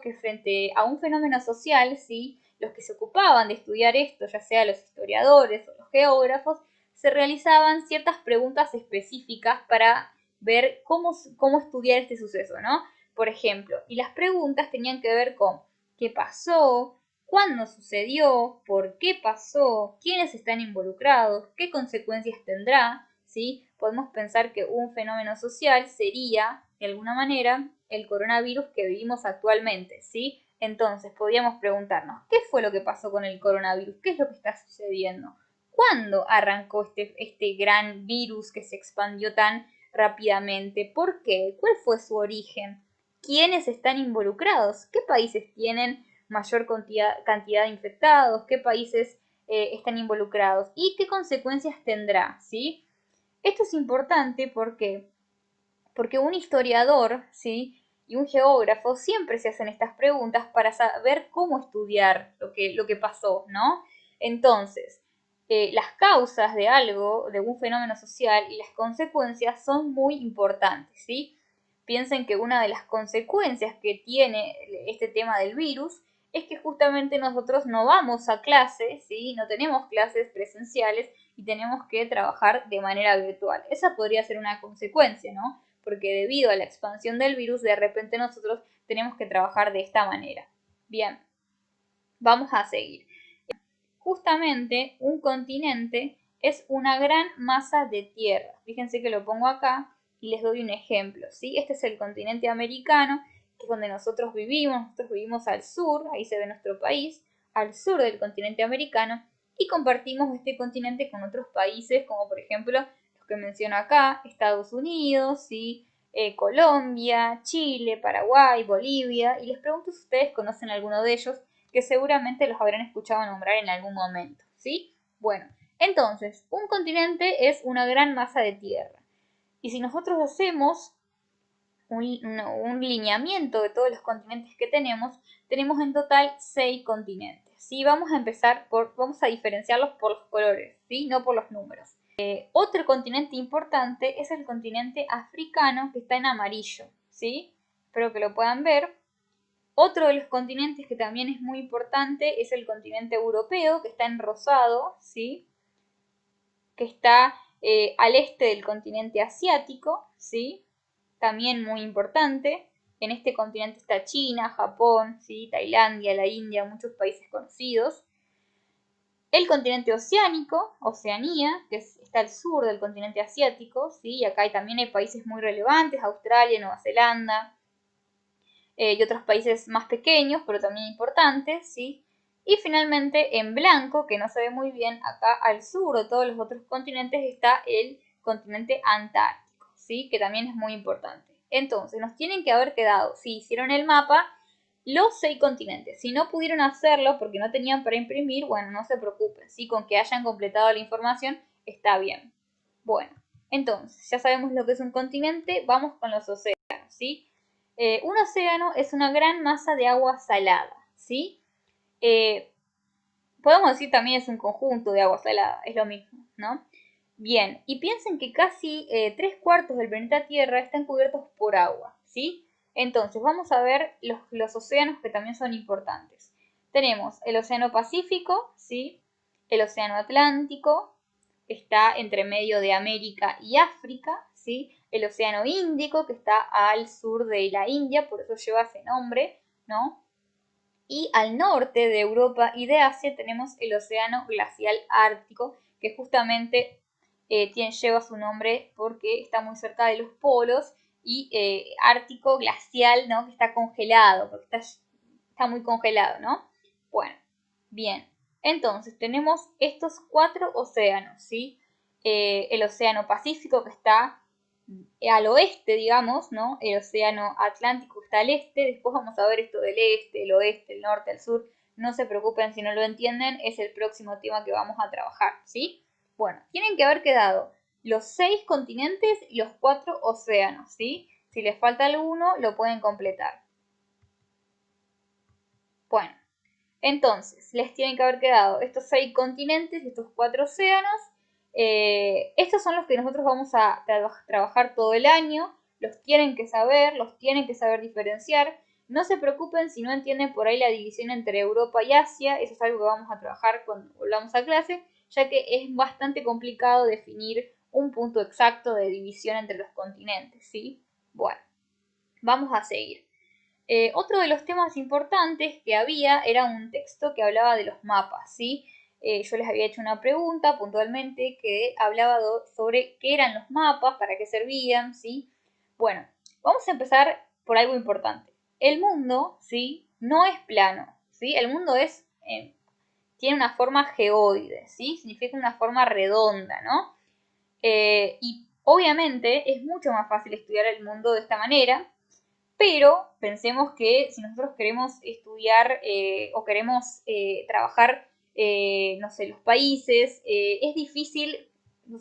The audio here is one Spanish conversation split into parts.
que frente a un fenómeno social, ¿sí?, los que se ocupaban de estudiar esto, ya sea los historiadores o los geógrafos, se realizaban ciertas preguntas específicas para ver cómo estudiar este suceso, ¿no? Por ejemplo, y las preguntas tenían que ver con qué pasó, cuándo sucedió, por qué pasó, quiénes están involucrados, qué consecuencias tendrá, ¿sí? Podemos pensar que un fenómeno social sería, de alguna manera, el coronavirus que vivimos actualmente, ¿sí? Entonces, podríamos preguntarnos, ¿qué fue lo que pasó con el coronavirus? ¿Qué es lo que está sucediendo? ¿Cuándo arrancó este gran virus que se expandió tan rápidamente? ¿Por qué? ¿Cuál fue su origen? ¿Quiénes están involucrados? ¿Qué países tienen mayor cantidad de infectados? ¿Qué países están involucrados? ¿Y qué consecuencias tendrá? ¿Sí? Esto es importante porque un historiador, ¿sí?, y un geógrafo siempre se hacen estas preguntas para saber cómo estudiar lo que pasó, ¿no? Entonces, las causas de algo, de un fenómeno social y las consecuencias son muy importantes, ¿sí? Piensen que una de las consecuencias que tiene este tema del virus es que justamente nosotros no vamos a clases, ¿sí? No tenemos clases presenciales y tenemos que trabajar de manera virtual. Esa podría ser una consecuencia, ¿no? Porque debido a la expansión del virus, de repente nosotros tenemos que trabajar de esta manera. Bien, vamos a seguir. Justamente un continente es una gran masa de tierra. Fíjense que lo pongo acá y les doy un ejemplo, ¿sí? Este es el continente americano, que es donde nosotros vivimos al sur, ahí se ve nuestro país, al sur del continente americano, y compartimos este continente con otros países, como por ejemplo los que menciono acá, Estados Unidos, ¿sí?, Colombia, Chile, Paraguay, Bolivia, y les pregunto si ustedes conocen alguno de ellos, que seguramente los habrán escuchado nombrar en algún momento, ¿sí? Bueno, entonces, un continente es una gran masa de tierra. Y si nosotros hacemos un lineamiento de todos los continentes que tenemos en total 6 continentes, ¿sí? Vamos a diferenciarlos por los colores, ¿sí?, no por los números. Otro continente importante es el continente africano, que está en amarillo, ¿sí? Espero que lo puedan ver. Otro de los continentes que también es muy importante es el continente europeo, que está en rosado, ¿sí?, que está al este del continente asiático, ¿sí?, también muy importante. En este continente está China, Japón, ¿sí?, Tailandia, la India, muchos países conocidos. El continente oceánico, Oceanía, que está al sur del continente asiático, ¿sí?, y acá también hay países muy relevantes, Australia, Nueva Zelanda, y otros países más pequeños, pero también importantes, ¿sí? Y finalmente, en blanco, que no se ve muy bien, acá al sur de todos los otros continentes está el continente antártico, ¿sí?, que también es muy importante. Entonces, nos tienen que haber quedado, si hicieron el mapa, los 6 continentes. Si no pudieron hacerlo porque no tenían para imprimir, bueno, no se preocupen, ¿sí?, con que hayan completado la información está bien. Bueno, entonces, ya sabemos lo que es un continente, vamos con los océanos, ¿sí? Un océano es una gran masa de agua salada, ¿sí? Podemos decir también es un conjunto de agua salada, es lo mismo, ¿no? Bien, y piensen que casi 3/4 del planeta Tierra están cubiertos por agua, ¿sí? Entonces, vamos a ver los océanos que también son importantes. Tenemos el océano Pacífico, ¿sí?, el océano Atlántico, está entre medio de América y África, ¿sí?, el océano Índico, que está al sur de la India, por eso lleva ese nombre, ¿no? Y al norte de Europa y de Asia tenemos el océano glacial ártico, que justamente lleva su nombre porque está muy cerca de los polos, y ártico glacial, ¿no?, que está congelado, porque está muy congelado, ¿no? Bueno, bien. Entonces, tenemos estos 4 océanos, ¿sí? El océano Pacífico, que está al oeste, digamos, ¿no? El océano Atlántico está al este. Después vamos a ver esto del este, el oeste, el norte, el sur. No se preocupen si no lo entienden, es el próximo tema que vamos a trabajar, ¿sí? Bueno, tienen que haber quedado los 6 continentes y los 4 océanos, ¿sí? Si les falta alguno, lo pueden completar. Bueno, entonces, les tienen que haber quedado estos 6 continentes y estos 4 océanos. Estos son los que nosotros vamos a trabajar todo el año. Los tienen que saber diferenciar. No se preocupen si no entienden por ahí la división entre Europa y Asia, eso es algo que vamos a trabajar cuando volvamos a clase, ya que es bastante complicado definir un punto exacto de división entre los continentes, ¿sí? Bueno, vamos a seguir. Otro de los temas importantes que había era un texto que hablaba de los mapas, ¿sí? Yo les había hecho una pregunta puntualmente que hablaba sobre qué eran los mapas, para qué servían, ¿sí? Bueno, vamos a empezar por algo importante. El mundo, ¿sí? No es plano, ¿sí? El mundo tiene una forma geoide, ¿sí? Significa una forma redonda, ¿no? Y obviamente es mucho más fácil estudiar el mundo de esta manera, pero pensemos que si nosotros queremos estudiar o queremos trabajar, no sé, los países, es difícil,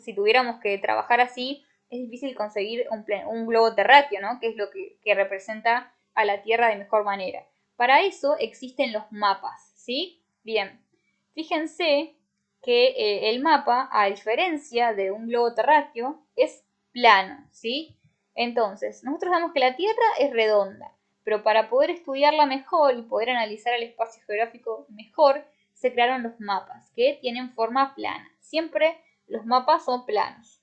si tuviéramos que trabajar así, es difícil conseguir un globo terráqueo, ¿no? Que es lo que representa a la Tierra de mejor manera. Para eso existen los mapas, ¿sí? Bien, fíjense que el mapa, a diferencia de un globo terráqueo, es plano, ¿sí? Entonces, nosotros sabemos que la Tierra es redonda, pero para poder estudiarla mejor y poder analizar el espacio geográfico mejor, se crearon los mapas, que tienen forma plana. Siempre los mapas son planos.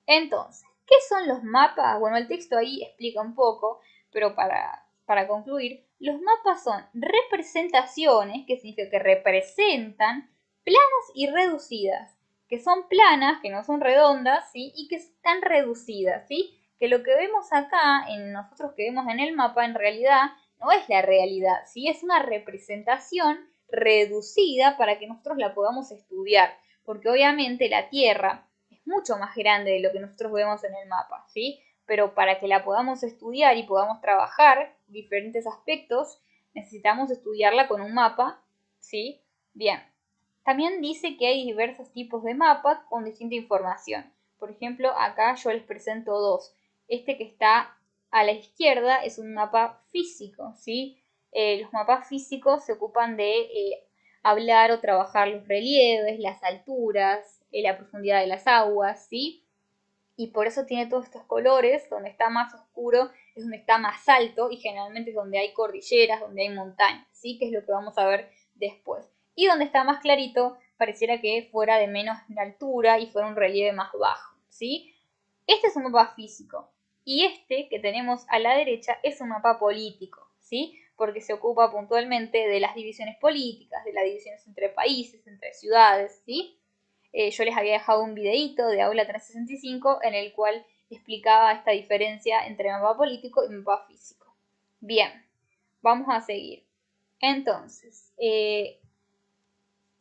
Entonces, ¿qué son los mapas? Bueno, el texto ahí explica un poco, pero para concluir, los mapas son representaciones, que significa que representan, planas y reducidas, que son planas, que no son redondas, ¿sí? Y que están reducidas, ¿sí? Que lo que vemos acá, en nosotros que vemos en el mapa, en realidad no es la realidad, ¿sí? Es una representación reducida para que nosotros la podamos estudiar, porque obviamente la Tierra es mucho más grande de lo que nosotros vemos en el mapa, ¿sí? Pero para que la podamos estudiar y podamos trabajar diferentes aspectos, necesitamos estudiarla con un mapa, ¿sí? Bien. También dice que hay diversos tipos de mapas con distinta información. Por ejemplo, acá yo les presento dos. Este que está a la izquierda es un mapa físico, ¿sí? Los mapas físicos se ocupan de hablar o trabajar los relieves, las alturas, la profundidad de las aguas, ¿sí? Y por eso tiene todos estos colores, donde está más oscuro es donde está más alto y generalmente es donde hay cordilleras, donde hay montañas, ¿sí? Que es lo que vamos a ver después. Y donde está más clarito, pareciera que fuera de menos altura y fuera un relieve más bajo, ¿sí? Este es un mapa físico y este que tenemos a la derecha es un mapa político, ¿sí? Porque se ocupa puntualmente de las divisiones políticas, de las divisiones entre países, entre ciudades, ¿sí? Yo les había dejado un videito de Aula 365 en el cual explicaba esta diferencia entre mapa político y mapa físico. Bien, vamos a seguir. Entonces,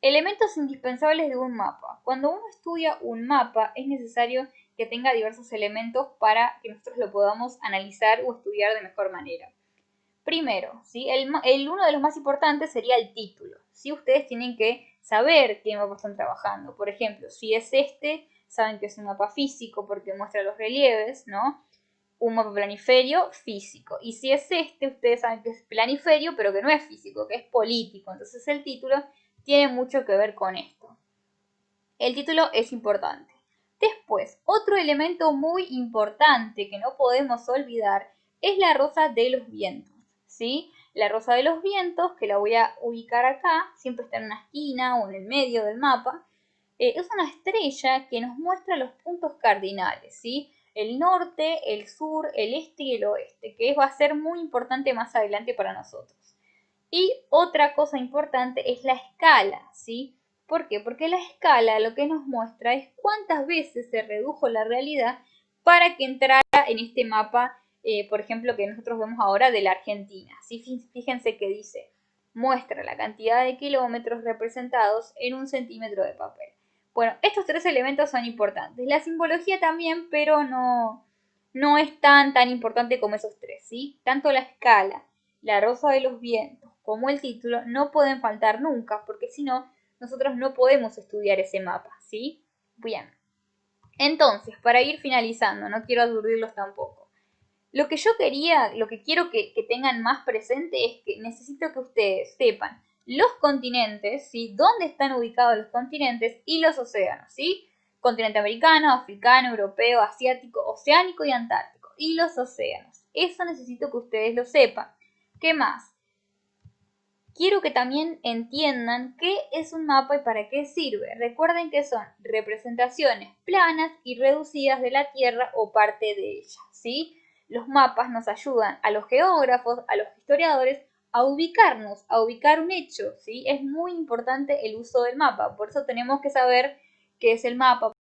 elementos indispensables de un mapa. Cuando uno estudia un mapa es necesario que tenga diversos elementos para que nosotros lo podamos analizar o estudiar de mejor manera. Primero, ¿sí? Uno de los más importantes sería el título. ¿Sí? Ustedes tienen que saber qué mapa están trabajando. Por ejemplo, si es este, saben que es un mapa físico porque muestra los relieves, ¿no? Un mapa planiferio físico. Y si es este, ustedes saben que es planiferio, pero que no es físico, que es político. Entonces el título tiene mucho que ver con esto. El título es importante. Después, otro elemento muy importante que no podemos olvidar es la rosa de los vientos, ¿sí? La rosa de los vientos, que la voy a ubicar acá, siempre está en una esquina o en el medio del mapa, es una estrella que nos muestra los puntos cardinales, ¿sí? El norte, el sur, el este y el oeste, que va a ser muy importante más adelante para nosotros. Y otra cosa importante es la escala, ¿sí? ¿Por qué? Porque la escala lo que nos muestra es cuántas veces se redujo la realidad para que entrara en este mapa, por ejemplo, que nosotros vemos ahora de la Argentina. ¿Sí? Fíjense que dice, muestra la cantidad de kilómetros representados en un centímetro de papel. Bueno, estos tres elementos son importantes. La simbología también, pero no es tan importante como esos tres, ¿sí? Tanto la escala, la rosa de los vientos, como el título, no pueden faltar nunca, porque si no, nosotros no podemos estudiar ese mapa, ¿sí? Bien. Entonces, para ir finalizando, no quiero aturdirlos tampoco. Lo que yo quería, lo que quiero que tengan más presente es que necesito que ustedes sepan los continentes, ¿sí? Dónde están ubicados los continentes y los océanos, ¿sí? Continente americano, africano, europeo, asiático, oceánico y antártico. Y los océanos. Eso necesito que ustedes lo sepan. ¿Qué más? Quiero que también entiendan qué es un mapa y para qué sirve. Recuerden que son representaciones planas y reducidas de la Tierra o parte de ella, ¿sí? Los mapas nos ayudan a los geógrafos, a los historiadores, a ubicarnos, a ubicar un hecho, ¿sí? Es muy importante el uso del mapa, por eso tenemos que saber qué es el mapa.